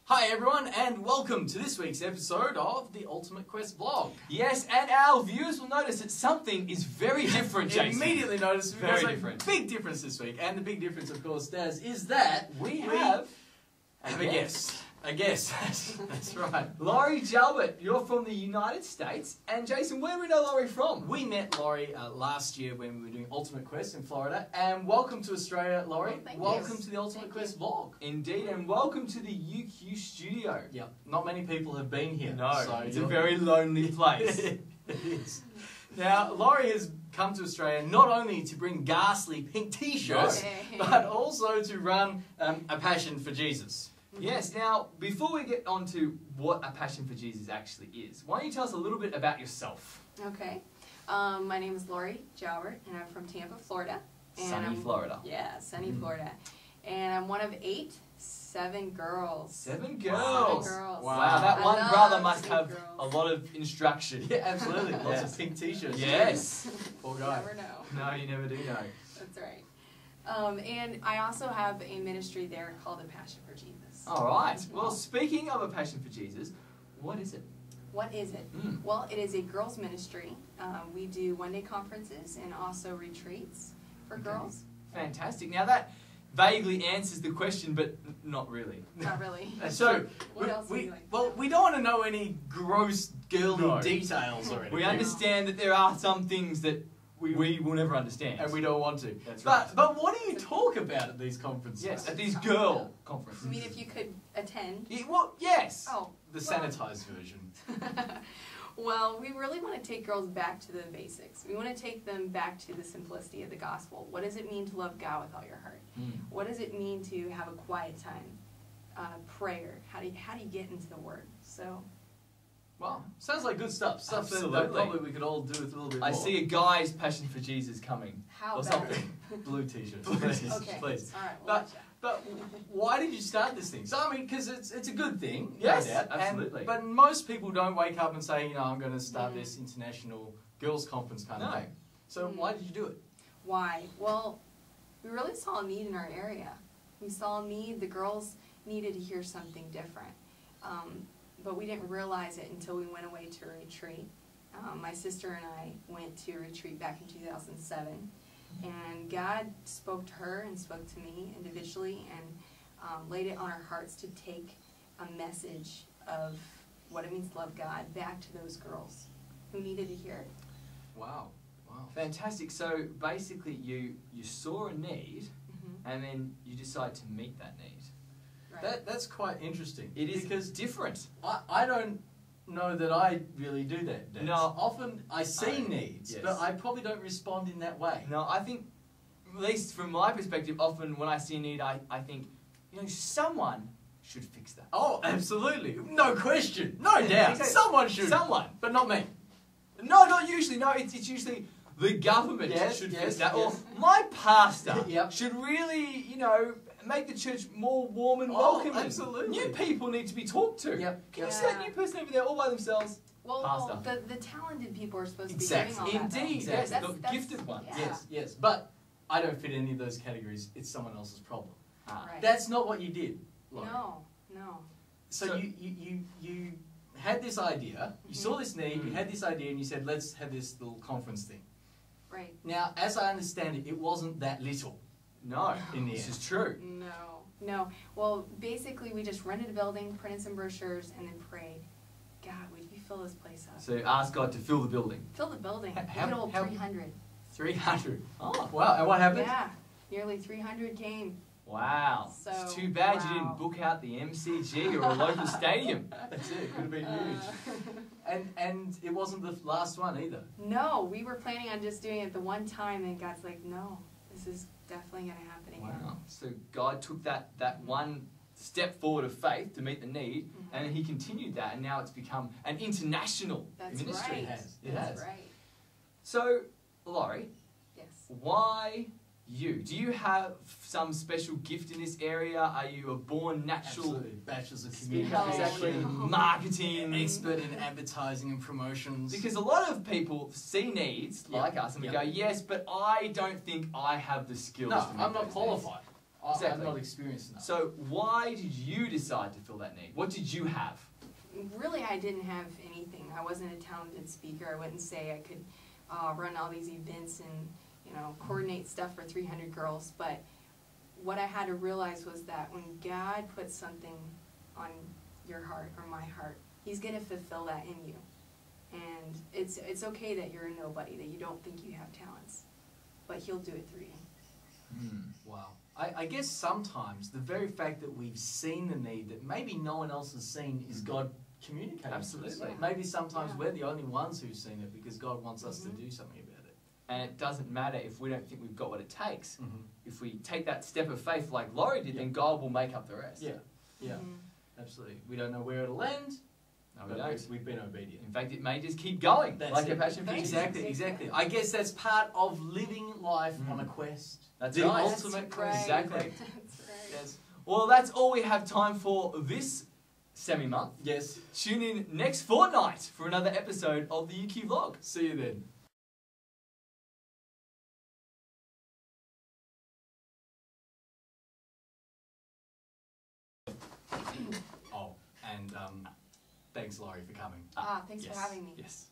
Hi everyone, and welcome to this week's episode of the Ultimate Quest vlog. Yes, and our viewers will notice that something is very different, Jason. Immediately notice Very there's different. a big difference this week, and the big difference, of course, Daz, is that We have a guest. A guest. That's right. Laurie Jalbert, you're from the United States. And Jason, where do we know Laurie from? We met Laurie last year when we were doing Ultimate Quest in Florida, and welcome to Australia, Laurie. Thank welcome you. to the Ultimate Thank Quest you. vlog. Indeed, and welcome to the UQ studio. Yep. Not many people have been here. No, so it's a you're- very lonely place. It is. Now, Laurie has come to Australia not only to bring ghastly pink t-shirts, No. but also to run a passion for Jesus. Yes, now, before we get on to what a passion for Jesus actually is, why don't you tell us a little bit about yourself? Okay. My name is Laurie Jalbert, and I'm from Tampa, Florida. And Sunny Florida. Yeah, sunny Florida. And I'm one of seven girls. 7 Wow. girls. 7 girls. Wow, that I one love brother must 7 have girls. a lot of instruction. Yeah, absolutely. Lots Yes. of pink t-shirts. Yes. Poor You guy. never know. No, you never do know. That's right. And I also have a ministry there called A Passion for Jesus. All right. Well, speaking of a passion for Jesus, what is it? What is it? Well, it is a girls' ministry. We do one-day conferences and also retreats for girls. Fantastic. Now that vaguely answers the question, but not really. Not really. So, What else would you like to well, know? we don't want to know any gross girly No. details or anything. We understand that there are some things that we will never understand. And we don't want to. That's but, right. But what do you talk about at these conferences? Yes, at these girl conferences. I mean, if you could attend. Yeah, well, yes. Oh. The well. sanitized version. Well, we really want to take girls back to the basics. We want to take them back to the simplicity of the gospel. What does it mean to love God with all your heart? What does it mean to have a quiet time? Prayer. How do you get into the Word? So. Wow, sounds like good stuff. Stuff that Absolutely. probably we could all do with a little bit more. I see a guy's passion for Jesus coming. How or about something. Blue t-shirts, Blue please. t-shirts. Okay. Please. All right. We'll But, watch out. but why did you start this thing? So, I mean, because it's a good thing, Yes, no doubt. absolutely. But most people don't wake up and say, you know, I'm going to start this international girls' conference kind of No. thing. So why did you do it? Why? Well, we really saw a need in our area. We saw a need. The girls needed to hear something different. But we didn't realize it until we went away to a retreat. My sister and I went to a retreat back in 2007. And God spoke to her and spoke to me individually and laid it on our hearts to take a message of what it means to love God back to those girls who needed to hear it. Wow. Wow. Fantastic. So basically, you saw a need, and then you decide to meet that need. Right. That's quite interesting. It is because different. I don't know that I really do that. Des. No. Often I see needs, yes. but I probably don't respond in that way. No, I think, at least from my perspective, often when I see a need, I think, you know, someone should fix that. Oh, absolutely. No question. No doubt. Exactly. Someone should. Someone. But not me. No, not usually. No, it's usually the government Yes, should yes, fix that. yes. Or my pastor Yep. should really, you know, make the church more warm and Oh, welcoming. absolutely. New people need to be talked to. Yep. Can you see that Yeah. new person over there all by themselves? Well, Pastor. the talented people are supposed to Exactly. be doing all that. though. Indeed, Exactly. yes, That's- the that's- gifted ones. yeah. Yes, yes. But I don't fit any of those categories. It's someone else's problem. Right. That's not what you did, Laurie. No. So, So- you had this idea, you saw this need, you had this idea, and you said, let's have this little conference thing. Right. Now, as I understand it, it wasn't that little. No, In the this end. is true. No. Well, basically, we just rented a building, printed some brochures, and then prayed, God, would you fill this place up? So ask God to fill the building. Fill the building. How- Good old how- 300. 300. Oh, wow. And what happened? Yeah. Nearly 300 came. Wow. So, it's too bad you wow. didn't book out the MCG or a local stadium. That's it. Could have been huge. And it wasn't the last one either. No, we were planning on just doing it the one time, and God's like, no, this is definitely going to happen again. Wow. So God took that one step forward of faith to meet the need, and He continued that, and now it's become an international That's ministry. right. It has. It That's has. right. So, Laurie, Yes. why you? Do you have some special gift in this area? Are you a born natural Absolutely. Bachelor's of speaker, Communication. exactly, No. marketing Expert in advertising and promotions. Because a lot of people see needs Yep. like us and we Yep. go, yes, but I don't think I have the skills. No, to meet I'm not those qualified. I've Exactly. not experienced enough. So why did you decide to fill that need? What did you have? Really, I didn't have anything. I wasn't a talented speaker. I wouldn't say I could run all these events and, you know, coordinate stuff for 300 girls. But what I had to realize was that when God puts something on your heart or my heart, He's going to fulfill that in you. And it's okay that you're a nobody, that you don't think you have talents, but He'll do it through you. Wow. I guess sometimes the very fact that we've seen the need that maybe no one else has seen is God communicating. Absolutely. Yeah. Maybe sometimes Yeah. we're the only ones who've seen it because God wants us to do something about it. And it doesn't matter if we don't think we've got what it takes. Mm-hmm. If we take that step of faith like Laurie did, then God will make up the rest. Yeah, yeah, Mhm. absolutely. We don't know where it'll end, No, we but don't. we've been obedient. In fact, it may just keep going, That's like it. a passion for Jesus. Exactly, exactly. I guess that's part of living life on a quest. That's the right. ultimate That's quest. right. Exactly. That's right. Yes. Well, that's all we have time for this semi-month. Yes. Tune in next fortnight for another episode of the UQ Vlog. See you then. Oh, and thanks, Laurie, for coming. Thanks Yes. for having me. Yes.